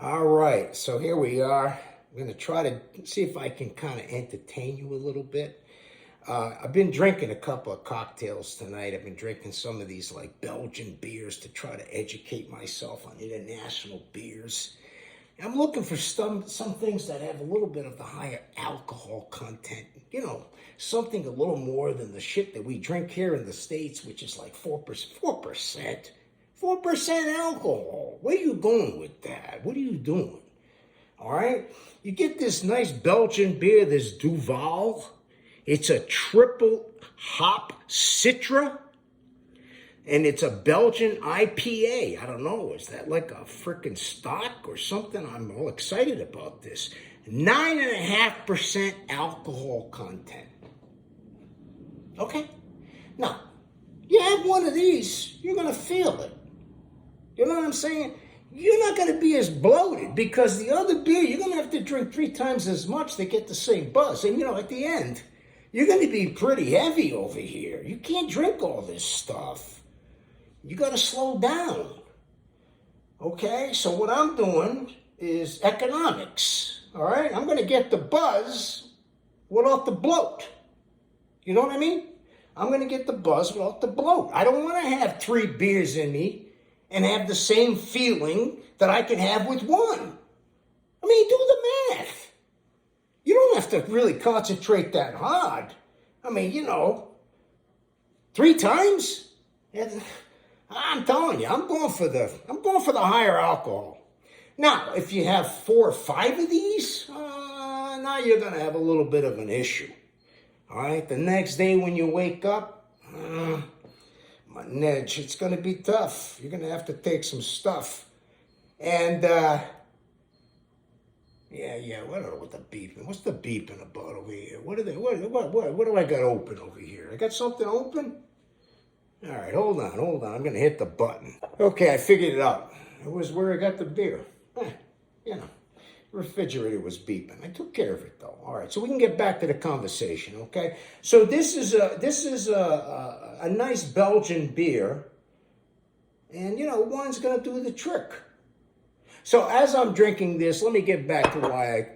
All right, so here we are. I'm going to try to see if I can kind of entertain you a little bit. I've been drinking a couple of cocktails tonight. I've been drinking some of these like Belgian beers to try to educate myself on international beers. I'm looking for some things that have a little bit of the higher alcohol content. You know, something a little more than the shit that we drink here in the States, which is like 4%. 4%. 4% alcohol. Where are you going with that? What are you doing? All right? You get this nice Belgian beer, this Duval. It's a triple hop Citra. And it's a Belgian IPA. I don't know, is that like a freaking stock or something? I'm all excited about this. 9.5% alcohol content. Okay? Now, you have one of these, you're going to feel it. You know what I'm saying? You're not going to be as bloated because the other beer, you're going to have to drink 3 times as much to get the same buzz. And, you know, at the end, you're going to be pretty heavy over here. You can't drink all this stuff. You got to slow down. Okay? So what I'm doing is economics. All right? I'm going to get the buzz without the bloat. You know what I mean? I'm going to get the buzz without the bloat. I don't want to have 3 beers in me and have the same feeling that I can have with one. I mean, do the math. You don't have to really concentrate that hard. I mean, you know, 3 times? I'm telling you, I'm going for the higher alcohol. Now, if you have 4 or 5 of these, now you're going to have a little bit of an issue. All right, the next day when you wake up, my Nedge, it's going to be tough. You're going to have to take some stuff. And, yeah, what are the beeping? What's the beeping about over here? What do I got open over here? I got something open? All right, hold on. I'm going to hit the button. Okay, I figured it out. It was where I got the beer. You know, the refrigerator was beeping. I took care of it, though. All right, so we can get back to the conversation, okay? So this is a nice Belgian beer, and, you know, one's going to do the trick. So as I'm drinking this, let me get back to why I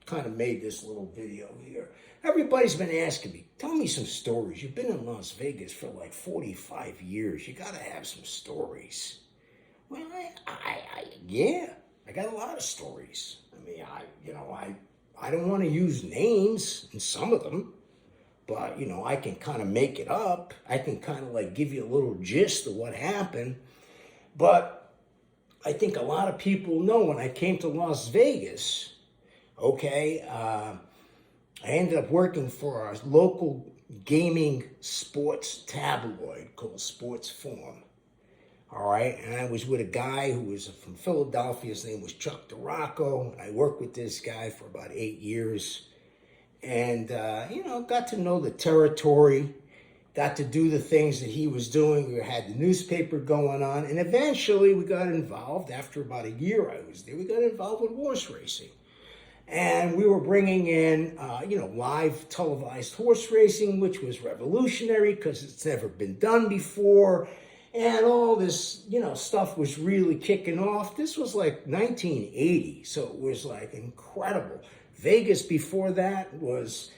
kind of made this little video here. Everybody's been asking me, tell me some stories. You've been in Las Vegas for like 45 years. You got to have some stories. Well, yeah, I got a lot of stories. I mean, I don't want to use names in some of them, but, you know, I can kind of make it up. I can kind of like give you a little gist of what happened. But I think a lot of people know when I came to Las Vegas, okay, I ended up working for a local gaming sports tabloid called Sports Forum. All right, and I was with a guy who was from Philadelphia. His name was Chuck DeRocco. I worked with this guy for about 8 years. And, you know, got to know the territory, got to do the things that he was doing. We had the newspaper going on. And eventually we got involved. After about a year I was there, we got involved with horse racing. And we were bringing in, you know, live televised horse racing, which was revolutionary because it's never been done before. And all this, you know, stuff was really kicking off. This was like 1980, so it was like incredible. Vegas before that it was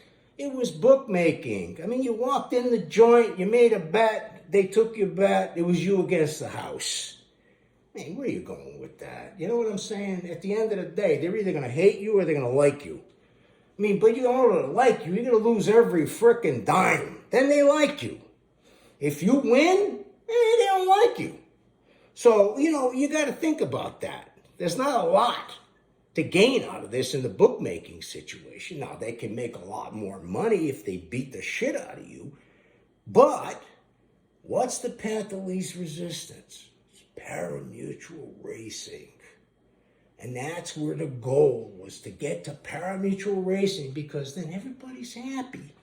bookmaking. I mean, you walked in the joint, you made a bet, they took your bet, it was you against the house. Man, where are you going with that? You know what I'm saying? At the end of the day, they're either going to hate you or they're going to like you. I mean, but you don't like you, you're going to lose every frickin' dime. Then they like you. If you win, they don't like you. So, you know, you got to think about that. There's not a lot to gain out of this in the bookmaking situation. Now, they can make a lot more money if they beat the shit out of you. But what's the path of least resistance? It's pari-mutuel racing. And that's where the goal was, to get to pari-mutuel racing, because then everybody's happy.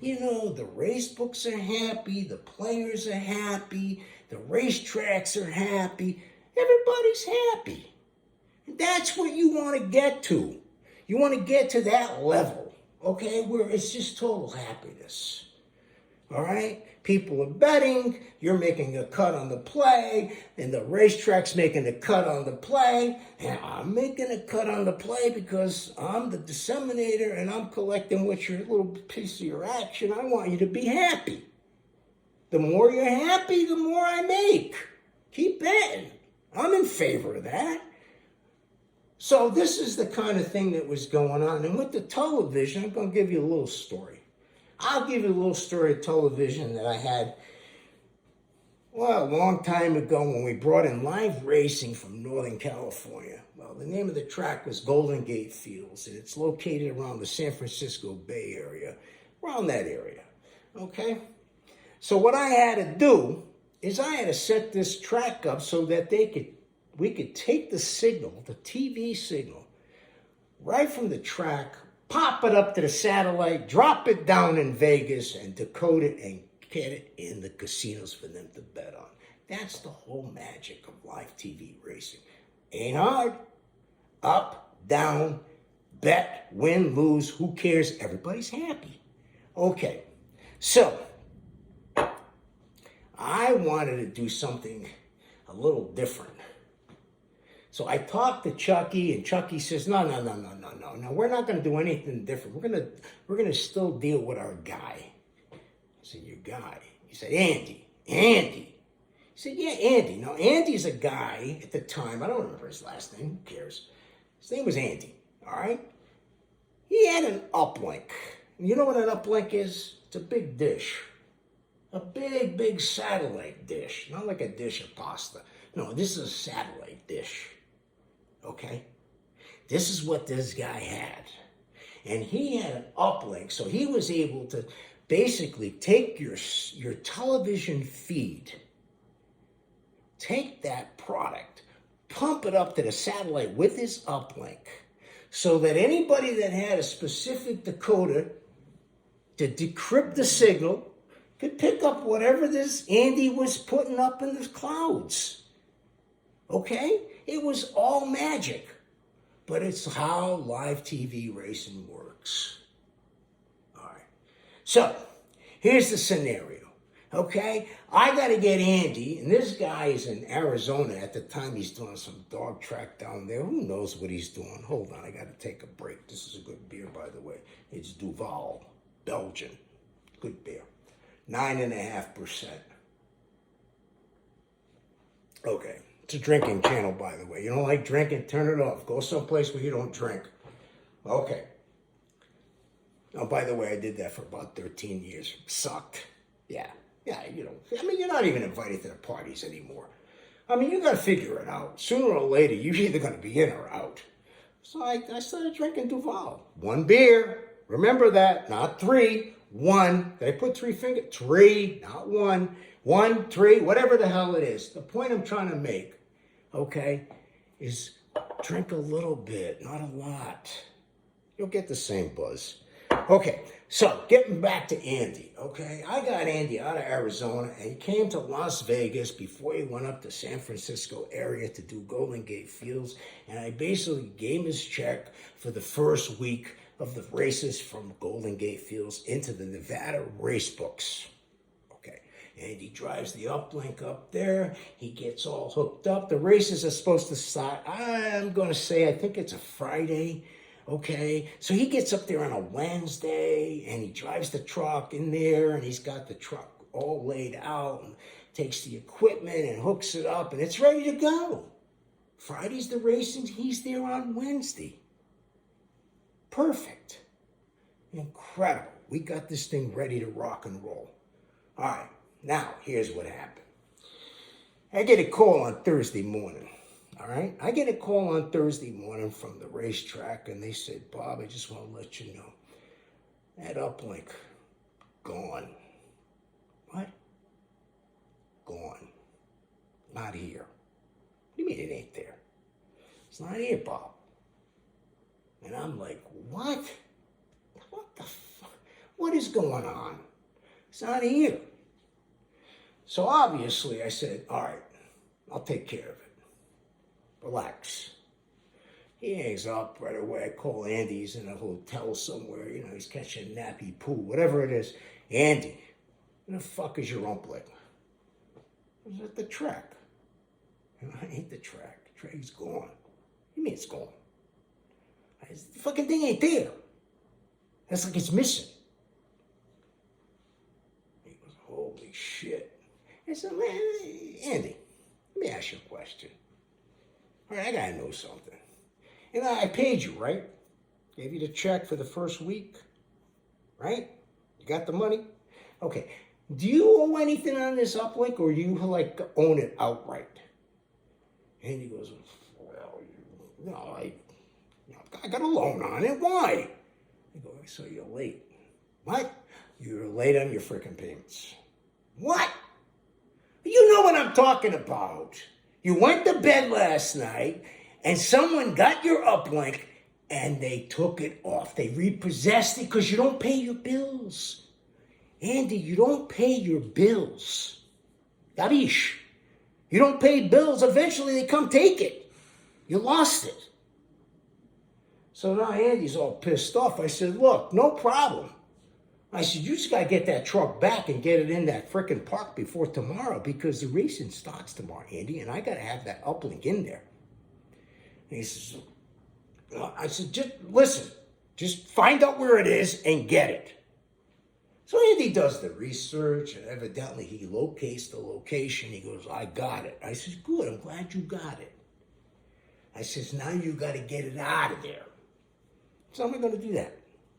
You know, the race books are happy, the players are happy, the racetracks are happy, everybody's happy. And that's what you want to get to. You want to get to that level, okay, where it's just total happiness. All right? People are betting, you're making a cut on the play, and the racetrack's making a cut on the play, and I'm making a cut on the play because I'm the disseminator and I'm collecting what's your little piece of your action. I want you to be happy. The more you're happy, the more I make. Keep betting. I'm in favor of that. So this is the kind of thing that was going on. And with the television, I'm going to give you a little story. I'll give you a little story of television that I had, well, a long time ago when we brought in live racing from Northern California. Well, the name of the track was Golden Gate Fields, and it's located around the San Francisco Bay Area, around that area, okay? So what I had to do is I had to set this track up so that we could take the signal, the TV signal, right from the track, pop it up to the satellite, drop it down in Vegas, and decode it and get it in the casinos for them to bet on. That's the whole magic of live TV racing. Ain't hard. Up, down, bet, win, lose, who cares? Everybody's happy. Okay, so I wanted to do something a little different. So I talked to Chucky, and Chucky says, no, we're not going to do anything different. We're gonna still deal with our guy. I said, your guy? He said, Andy. He said, yeah, Andy. Now, Andy's a guy at the time, I don't remember his last name, who cares? His name was Andy, all right? He had an uplink. You know what an uplink is? It's a big dish. A big satellite dish. Not like a dish of pasta. No, this is a satellite dish. Okay? This is what this guy had. And he had an uplink, so he was able to basically take your television feed, take that product, pump it up to the satellite with his uplink, so that anybody that had a specific decoder to decrypt the signal could pick up whatever this Andy was putting up in the clouds. Okay? It was all magic. But it's how live TV racing works. All right. So, here's the scenario. Okay? I got to get Andy, and this guy is in Arizona at the time. He's doing some dog track down there. Who knows what he's doing? Hold on, I got to take a break. This is a good beer, by the way. It's Duval, Belgian. Good beer. 9.5%. Okay. It's a drinking channel, by the way. You don't like drinking? Turn it off. Go someplace where you don't drink. Okay. Oh, by the way, I did that for about 13 years. Sucked. Yeah, you know. I mean, you're not even invited to the parties anymore. I mean, you got to figure it out. Sooner or later, you're either going to be in or out. So I started drinking Duval. One beer. Remember that. Not three. One. Did I put three fingers? Three, not one. 1, 3, whatever the hell it is. The point I'm trying to make, okay, is drink a little bit, not a lot. You'll get the same buzz. Okay, so getting back to Andy, okay? I got Andy out of Arizona, and he came to Las Vegas before he went up to San Francisco area to do Golden Gate Fields, and I basically gave him his check for the first week of the races from Golden Gate Fields into the Nevada race books. And he drives the uplink up there. He gets all hooked up. The races are supposed to start, I'm going to say, I think it's a Friday. Okay. So he gets up there on a Wednesday, and he drives the truck in there, and he's got the truck all laid out, and takes the equipment and hooks it up, and it's ready to go. Friday's the racing. He's there on Wednesday. Perfect. Incredible. We got this thing ready to rock and roll. All right. Now, here's what happened. I get a call on Thursday morning, all right? I get a call on Thursday morning from the racetrack, and they said, Bob, I just want to let you know, that uplink, gone. What? Gone. Not here. What do you mean it ain't there? It's not here, Bob. And I'm like, what? What the fuck? What is going on? It's not here. So obviously I said, all right, I'll take care of it. Relax. He hangs up right away. I call Andy. He's in a hotel somewhere. You know, he's catching a nappy pool, whatever it is. Andy, Where the fuck is your umpling? I was at the track. I hate the track. The track's gone. What do you mean it's gone? The fucking thing ain't there. That's like it's missing. He goes, holy shit. I said, man, Andy, let me ask you a question. All right, I gotta know something. And I paid you, right? Gave you the check for the first week, right? You got the money? Okay. Do you owe anything on this uplink, or do you like own it outright? And he goes, well, no, I got a loan on it. Why? I go, so you're late. What? You're late on your freaking payments. What? You know what I'm talking about. You went to bed last night and someone got your uplink and they took it off. They repossessed it because you don't pay your bills. Andy, you don't pay your bills. Gabish. You don't pay bills, eventually they come take it. You lost it. So now Andy's all pissed off. I said, look, no problem. I said, you just got to get that truck back and get it in that frickin' park before tomorrow because the racing starts tomorrow, Andy, and I got to have that uplink in there. And he says, I said, just listen, just find out where it is and get it. So Andy does the research, and evidently he locates the location. He goes, I got it. I says, good, I'm glad you got it. I says, now you got to get it out of there. So how am I going to do that?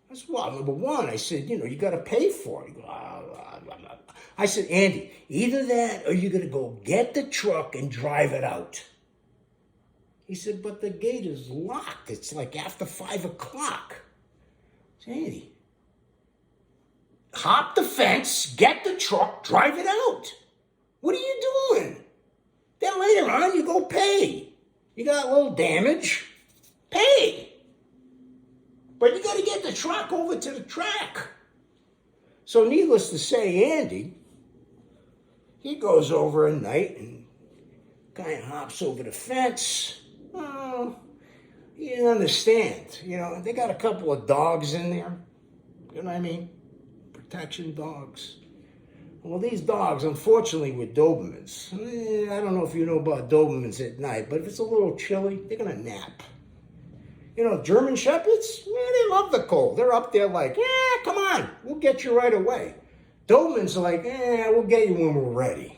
I said, well, number one, I said, you got to pay for it. He goes, I said, Andy, either that or you're going to go get the truck and drive it out. He said, but the gate is locked. It's like after 5 o'clock. I said, Andy, hop the fence, get the truck, drive it out. What are you doing? Then later on, you go pay. You got a little damage, pay. But you got to get the truck over to the track. So needless to say, Andy, he goes over at night and kind of hops over the fence. Oh, he didn't understand. They got a couple of dogs in there. You know what I mean? Protection dogs. Well, these dogs, unfortunately, were Dobermans. I don't know if you know about Dobermans at night, but if it's a little chilly, they're going to nap. German Shepherds, they love the cold. They're up there like, come on, we'll get you right away. Dobermans are like, we'll get you when we're ready.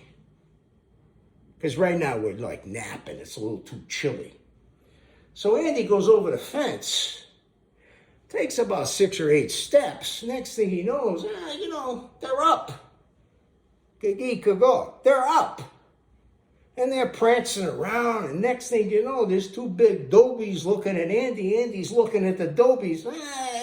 Because right now we're like napping. It's a little too chilly. So Andy goes over the fence, takes about 6 or 8 steps. Next thing he knows, they're up. They're up. And they're prancing around, and next thing you know, there's 2 big dobies looking at Andy. Andy's looking at the dobies.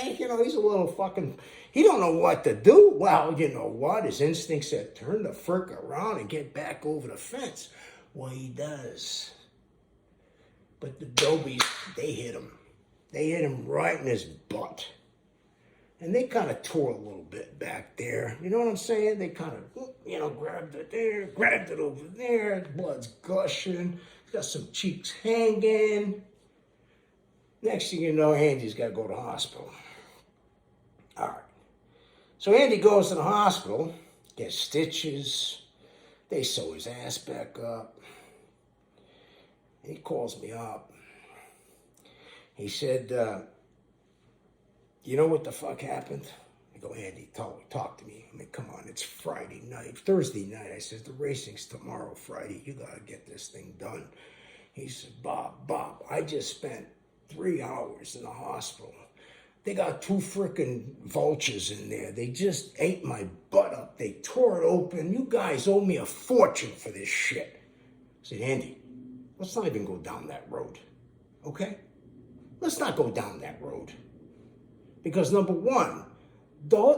He's a little fucking, he don't know what to do. Well, you know what? His instinct said, turn the frick around and get back over the fence. Well, he does. But the dobies, they hit him. They hit him right in his butt. And they kind of tore a little bit back there. You know what I'm saying? They kind of, grabbed it there, grabbed it over there. Blood's gushing. He's got some cheeks hanging. Next thing you know, Andy's got to go to the hospital. All right. So Andy goes to the hospital, gets stitches. They sew his ass back up. He calls me up. He said, you know what the fuck happened? I go, Andy, talk to me. I mean, come on, it's Friday night, Thursday night. I said, the racing's tomorrow, Friday. You got to get this thing done. He said, Bob, I just spent 3 hours in the hospital. They got 2 frickin' vultures in there. They just ate my butt up. They tore it open. You guys owe me a fortune for this shit. I said, Andy, let's not even go down that road, okay? Let's not go down that road. Because number one,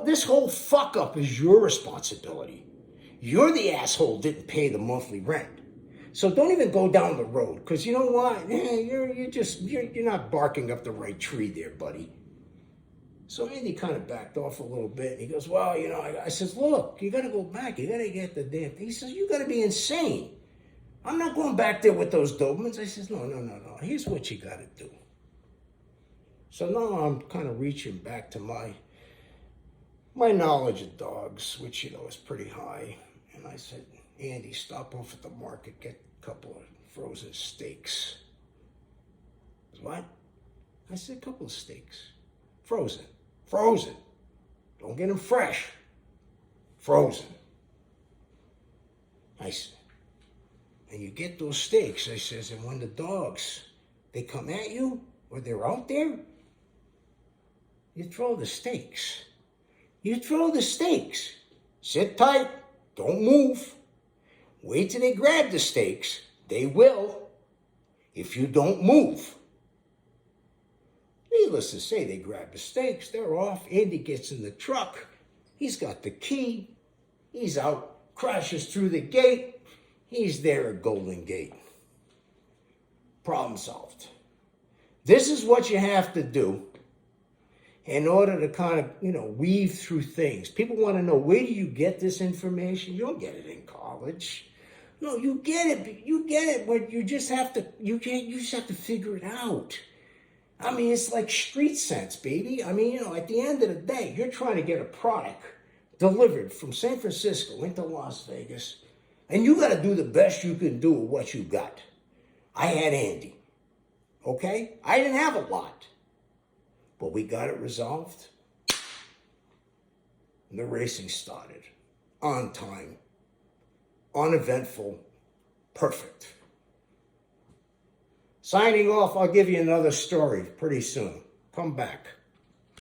this whole fuck up is your responsibility. You're the asshole who didn't pay the monthly rent. So don't even go down the road. Because you know what? You're not barking up the right tree there, buddy. So Andy kind of backed off a little bit. And he goes, well, I says, look, you got to go back. You got to get the damn thing. He says, you got to be insane. I'm not going back there with those Dobermans. I says, no. Here's what you got to do. So now I'm kind of reaching back to my my knowledge of dogs, which, is pretty high. And I said, Andy, stop off at the market, get a couple of frozen steaks. He said, what? I said, a couple of steaks. Frozen. Frozen. Don't get them fresh. Frozen. I said, and you get those steaks, I says, and when the dogs, they come at you, or they're out there, you throw the steaks. You throw the steaks. Sit tight. Don't move. Wait till they grab the steaks. They will, if you don't move. Needless to say, they grab the steaks. They're off. Andy gets in the truck. He's got the key. He's out, crashes through the gate. He's there at Golden Gate. Problem solved. This is what you have to do in order to kind of, weave through things. People want to know, where do you get this information? You don't get it in college. No, you get it. You get it, but you just have to, you just have to figure it out. I mean, it's like street sense, baby. I mean, at the end of the day, you're trying to get a product delivered from San Francisco into Las Vegas, and you got to do the best you can do with what you got. I had Andy, okay? I didn't have a lot, but we got it resolved. And the racing started on time, uneventful, perfect. Signing off, I'll give you another story pretty soon. Come back.